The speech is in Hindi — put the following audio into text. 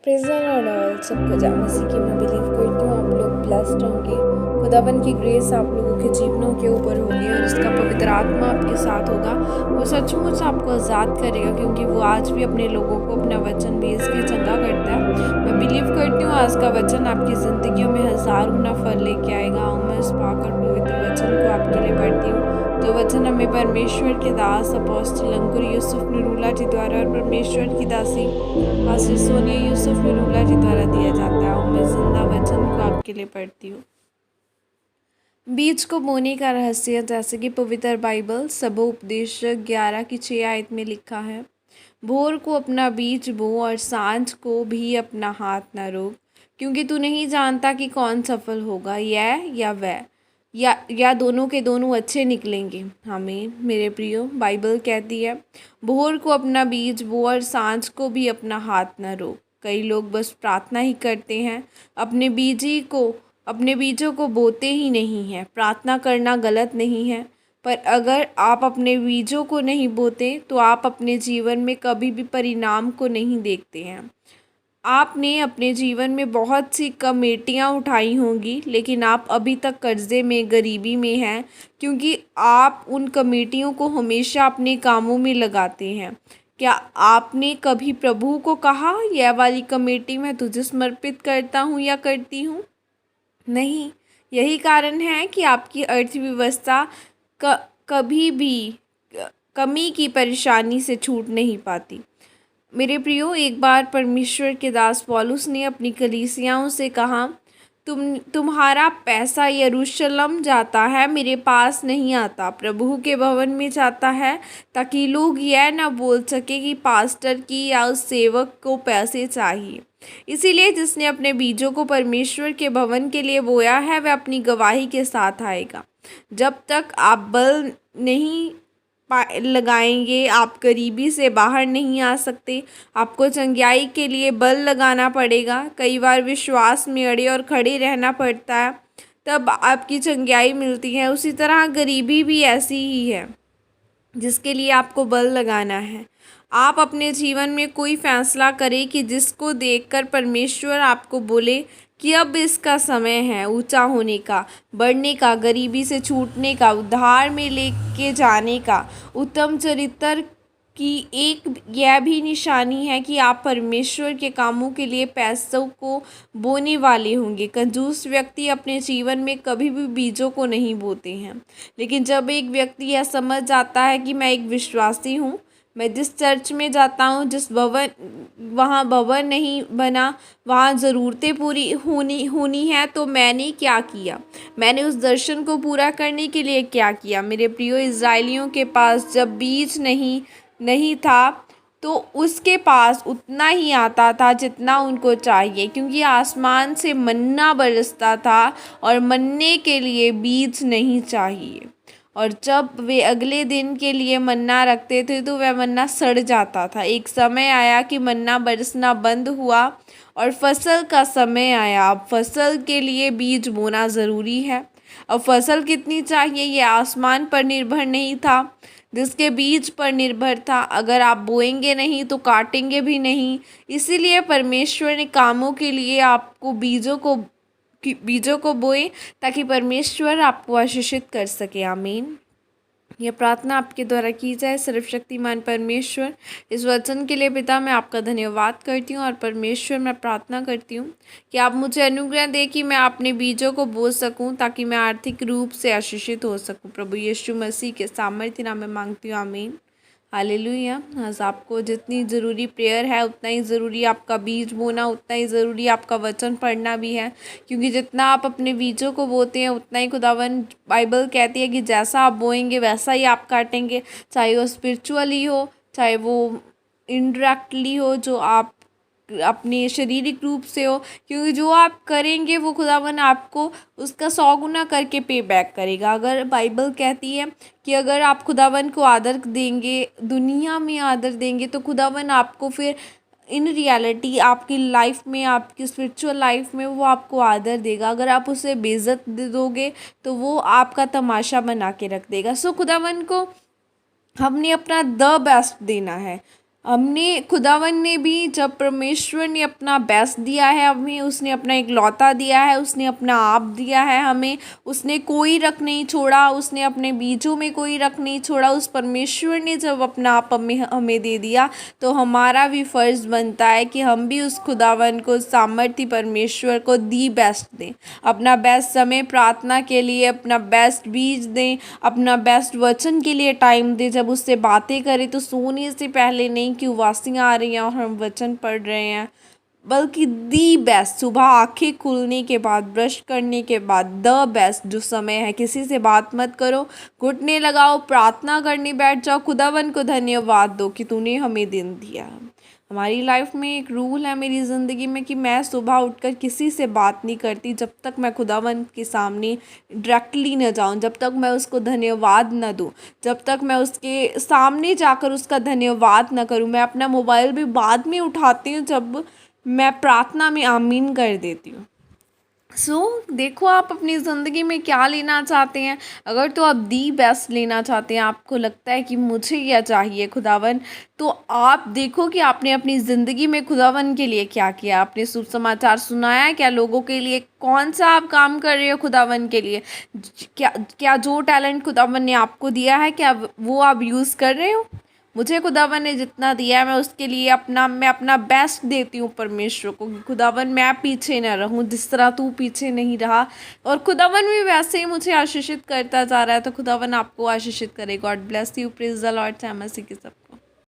Praise the Lord all. सबको जय मसीह की मैं बिलीव करती हूँ आप लोग ब्लेस्ड होंगे। खुदावन की ग्रेस आप लोगों के जीवनों के ऊपर होगी और इसका पवित्र आत्मा आपके साथ होगा। वो सचमुच आपको आज़ाद करेगा, क्योंकि वो आज भी अपने लोगों को अपना वचन भेज के चंगा करता है। मैं बिलीव करती हूँ आज का वचन आपकी ज़िंदगियों में 1000 गुना फल लेके आएगा। और मैं इस पाकर पवित्र वचन को आपके लिए पढ़ती हूँ। तो वचन हमें परमेश्वर के दास अपोस्टल अंकुर यूसुफ निरूला जी द्वारा और परमेश्वर की दासी पास्टर सोनिया यूसुफ निरूला जी द्वारा दिया जाता है। और मैं जिंदा वचन को आपके लिए पढ़ती हूँ। बीज को बोने का रहस्य, जैसे कि पवित्र बाइबल सबोपदेश 11 की 6 आयत में लिखा है, भोर को अपना बीज बो और सांझ को भी अपना हाथ न रोक, क्योंकि तू नहीं जानता कि कौन सफल होगा, यह या वह, या दोनों के दोनों अच्छे निकलेंगे। हमें मेरे प्रियो, बाइबल कहती है भोर को अपना बीज बो और सांझ को भी अपना हाथ न रोक। कई लोग बस प्रार्थना ही करते हैं, अपने बीजों को बोते ही नहीं हैं। प्रार्थना करना गलत नहीं है, पर अगर आप अपने बीजों को नहीं बोते तो आप अपने जीवन में कभी भी परिणाम को नहीं देखते हैं। आपने अपने जीवन में बहुत सी कमेटियां उठाई होंगी, लेकिन आप अभी तक कर्जे में, गरीबी में हैं, क्योंकि आप उन कमेटियों को हमेशा अपने कामों में लगाते हैं। क्या आपने कभी प्रभु को कहा, यह वाली कमेटी मैं तुझे समर्पित करता हूँ या करती हूँ? नहीं। यही कारण है कि आपकी अर्थव्यवस्था कभी भी कमी की परेशानी से छूट नहीं पाती। मेरे प्रियो, एक बार परमेश्वर के दास पौलुस ने अपनी कलीसियाओं से कहा, तुम्हारा पैसा यरूशलेम जाता है, मेरे पास नहीं आता, प्रभु के भवन में जाता है, ताकि लोग यह न बोल सके कि पास्टर की या उस सेवक को पैसे चाहिए। इसीलिए जिसने अपने बीजों को परमेश्वर के भवन के लिए बोया है, वह अपनी गवाही के साथ आएगा। जब तक आप बल नहीं लगाएंगे, आप गरीबी से बाहर नहीं आ सकते। आपको चंगाई के लिए बल लगाना पड़ेगा। कई बार विश्वास में अड़े और खड़े रहना पड़ता है, तब आपकी चंगाई मिलती है। उसी तरह गरीबी भी ऐसी ही है, जिसके लिए आपको बल लगाना है। आप अपने जीवन में कोई फैसला करें कि जिसको देखकर परमेश्वर आपको बोले कि अब इसका समय है ऊंचा होने का, बढ़ने का, गरीबी से छूटने का, उद्धार में लेके जाने का। उत्तम चरित्र की एक यह भी निशानी है कि आप परमेश्वर के कामों के लिए पैसों को बोने वाले होंगे। कंजूस व्यक्ति अपने जीवन में कभी भी बीजों को नहीं बोते हैं, लेकिन जब एक व्यक्ति यह समझ जाता है कि मैं एक विश्वासी हूँ, मैं जिस चर्च में जाता हूँ, वहाँ भवन नहीं बना, वहाँ ज़रूरतें पूरी होनी है, तो मैंने क्या किया, मैंने उस दर्शन को पूरा करने के लिए क्या किया। मेरे प्रियो, इज़राइलियों के पास जब बीज नहीं था, तो उसके पास उतना ही आता था जितना उनको चाहिए, क्योंकि आसमान से मन्ना बरसता था और मन्ने के लिए बीज नहीं चाहिए। और जब वे अगले दिन के लिए मन्ना रखते थे तो वह मन्ना सड़ जाता था। एक समय आया कि मन्ना बरसना बंद हुआ और फसल का समय आया। अब फसल के लिए बीज बोना ज़रूरी है। अब फसल कितनी चाहिए ये आसमान पर निर्भर नहीं था, जिसके बीज पर निर्भर था। अगर आप बोएंगे नहीं तो काटेंगे भी नहीं। इसीलिए परमेश्वर ने कामों के लिए आपको बीजों को बोए, ताकि परमेश्वर आपको आशीषित कर सके। आमीन। यह प्रार्थना आपके द्वारा की जाए। सर्वशक्तिमान परमेश्वर, इस वचन के लिए पिता मैं आपका धन्यवाद करती हूँ। और परमेश्वर, मैं प्रार्थना करती हूँ कि आप मुझे अनुग्रह दें कि मैं अपने बीजों को बो सकूँ, ताकि मैं आर्थिक रूप से आशीषित हो सकूँ। प्रभु यीशु मसीह के सामर्थ्य नाम में मांगती हूँ। आमीन। हालेलुया। आज आपको जितनी ज़रूरी प्रेयर है, उतना ही ज़रूरी आपका बीज बोना, उतना ही ज़रूरी आपका वचन पढ़ना भी है, क्योंकि जितना आप अपने बीजों को बोते हैं, उतना ही खुदावन बाइबल कहती है कि जैसा आप बोएंगे वैसा ही आप काटेंगे। चाहे वो स्पिरिचुअली हो, चाहे वो इनडायरेक्टली हो, जो आप अपने शारीरिक रूप से हो, क्योंकि जो आप करेंगे वो खुदावन आपको उसका 100 गुना करके पे बैक करेगा। अगर बाइबल कहती है कि अगर आप खुदावन को आदर देंगे, दुनिया में आदर देंगे, तो खुदावन आपको फिर इन रियलिटी आपकी लाइफ में, आपकी स्पिरिचुअल लाइफ में वो आपको आदर देगा। अगर आप उसे बेइज्जत दोगे तो वो आपका तमाशा बना के रख देगा। सो खुदावन को हमने अपना द बेस्ट देना है, हमने खुदावन ने भी, जब परमेश्वर ने अपना बेस्ट दिया है हमें, उसने अपना इकलौता दिया है, उसने अपना आप दिया है हमें, उसने कोई रख नहीं छोड़ा, उसने अपने बीजों में कोई रख नहीं छोड़ा। उस परमेश्वर ने जब अपना आप हमें दे दिया, तो हमारा भी फ़र्ज़ बनता है कि हम भी उस खुदावन को, सामर्थी परमेश्वर को दी बेस्ट दें, अपना बेस्ट समय प्रार्थना के लिए, अपना बेस्ट बीज दें, अपना बेस्ट वचन के लिए टाइम दें। जब उससे बातें करें तो सोने से पहले नहीं कि उबासियाँ आ रही हैं और हम वचन पढ़ रहे हैं, बल्कि दी बेस्ट सुबह आंखें खुलने के बाद, ब्रश करने के बाद, द बेस्ट जो समय है। किसी से बात मत करो, घुटने लगाओ, प्रार्थना करने बैठ जाओ, खुदावन को धन्यवाद दो कि तूने हमें दिन दिया। हमारी लाइफ में एक रूल है मेरी ज़िंदगी में कि मैं सुबह उठकर किसी से बात नहीं करती जब तक मैं खुदावन के सामने डायरेक्टली न जाऊं, जब तक मैं उसको धन्यवाद न दूं, जब तक मैं उसके सामने जाकर उसका धन्यवाद न करूं। मैं अपना मोबाइल भी बाद में उठाती हूँ जब मैं प्रार्थना में आमीन कर देती हूँ। देखो आप अपनी ज़िंदगी में क्या लेना चाहते हैं। अगर तो आप दी बेस्ट लेना चाहते हैं, आपको लगता है कि मुझे यह चाहिए खुदावन, तो आप देखो कि आपने अपनी ज़िंदगी में खुदावन के लिए क्या किया। आपने शुभ समाचार सुनाया है क्या लोगों के लिए? कौन सा आप काम कर रहे हो खुदावन के लिए? क्या क्या जो टैलेंट खुदावन ने आपको दिया है, क्या वो आप यूज़ कर रहे हो? मुझे खुदावन ने जितना दिया है मैं उसके लिए मैं अपना बेस्ट देती हूँ परमेश्वर को कि खुदावन मैं पीछे ना रहूँ, जिस तरह तू पीछे नहीं रहा। और खुदावन भी वैसे ही मुझे आशीषित करता जा रहा है, तो खुदावन आपको आशीषित करे। God bless you, praise the Lord. जय मसीह की सब।